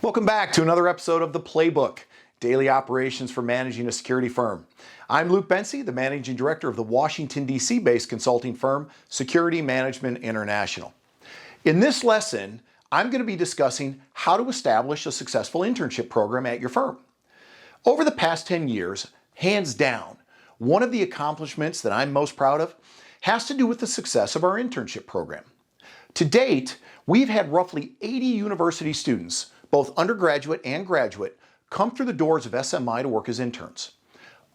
Welcome back to another episode of the Playbook, Daily Operations for Managing a Security Firm. I'm Luke Bensey, the Managing Director of the Washington, D.C. based consulting firm, Security Management International. In this lesson, I'm going to be discussing how to establish a successful internship program at your firm. Over the past 10 years, hands down, one of the accomplishments that I'm most proud of has to do with the success of our internship program. To date, we've had roughly 80 university students, both undergraduate and graduate, come through the doors of SMI to work as interns.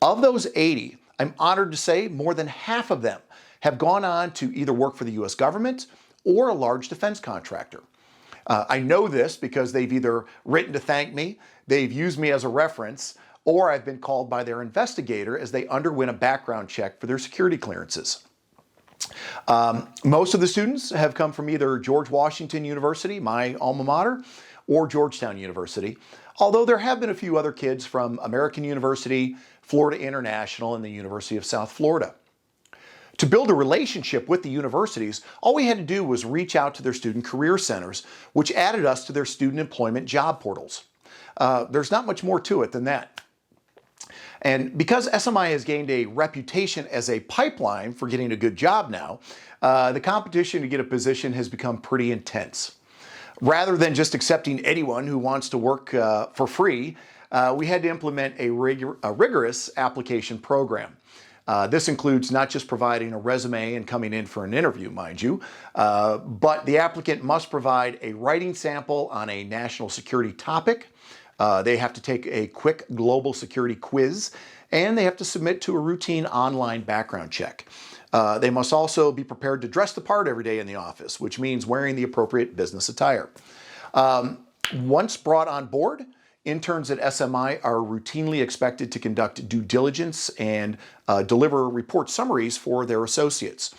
Of those 80, I'm honored to say more than half of them have gone on to either work for the US government or a large defense contractor. I know this because they've either written to thank me, they've used me as a reference, or I've been called by their investigator as they underwent a background check for their security clearances. Most of the students have come from either George Washington University, my alma mater, or Georgetown University, although there have been a few other kids from American University, Florida International, and the University of South Florida. To build a relationship with the universities, all we had to do was reach out to their student career centers, which added us to their student employment job portals. There's not much more to it than that. And because SMI has gained a reputation as a pipeline for getting a good job now, the competition to get a position has become pretty intense. Rather than just accepting anyone who wants to work for free, we had to implement a rigorous application program. This includes not just providing a resume and coming in for an interview, mind you, but the applicant must provide a writing sample on a national security topic. They have to take a quick global security quiz, and they have to submit to a routine online background check. They must also be prepared to dress the part every day in the office, which means wearing the appropriate business attire. Once brought on board, interns at SMI are routinely expected to conduct due diligence and deliver report summaries for their associates.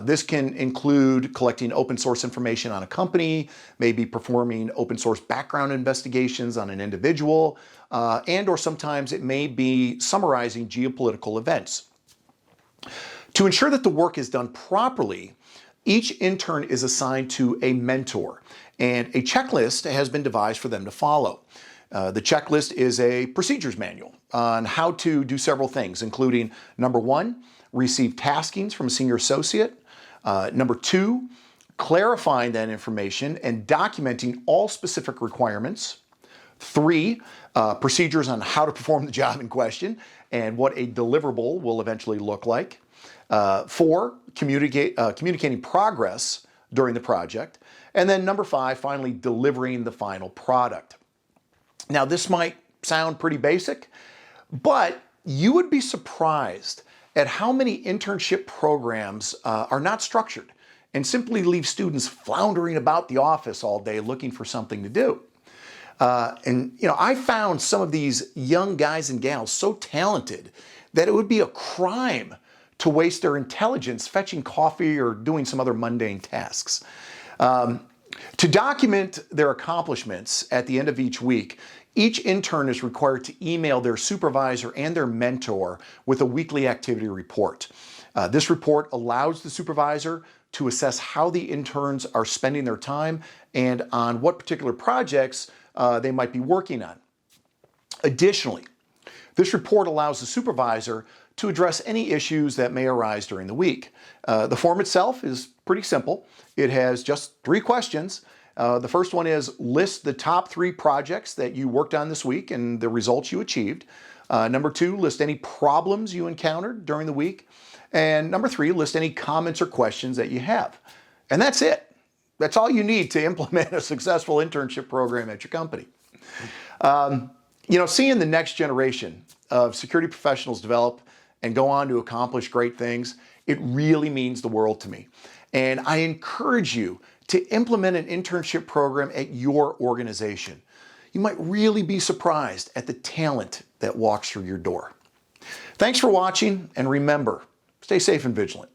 This can include collecting open source information on a company, maybe performing open source background investigations on an individual, and or sometimes it may be summarizing geopolitical events. To ensure that the work is done properly, each intern is assigned to a mentor, and a checklist has been devised for them to follow. The checklist is a procedures manual on how to do several things, including number 1, receive taskings from a senior associate. Number 2, clarifying that information and documenting all specific requirements. 3, procedures on how to perform the job in question and what a deliverable will eventually look like. 4, communicating progress during the project. And then number 5, finally delivering the final product. Now, this might sound pretty basic, but you would be surprised at how many internship programs are not structured and simply leave students floundering about the office all day looking for something to do. I found some of these young guys and gals so talented that it would be a crime to waste their intelligence fetching coffee or doing some other mundane tasks. To document their accomplishments at the end of each week, each intern is required to email their supervisor and their mentor with a weekly activity report. This report allows the supervisor to assess how the interns are spending their time and on what particular projects they might be working on. Additionally, this report allows the supervisor to address any issues that may arise during the week. The form itself is pretty simple. It has just 3 questions. The first one is list the top 3 projects that you worked on this week and the results you achieved. Number 2, list any problems you encountered during the week. And number 3, list any comments or questions that you have. And that's it. That's all you need to implement a successful internship program at your company. Seeing the next generation of security professionals develop and go on to accomplish great things, it really means the world to me. And I encourage you to implement an internship program at your organization. You might really be surprised at the talent that walks through your door. Thanks for watching, and remember, stay safe and vigilant.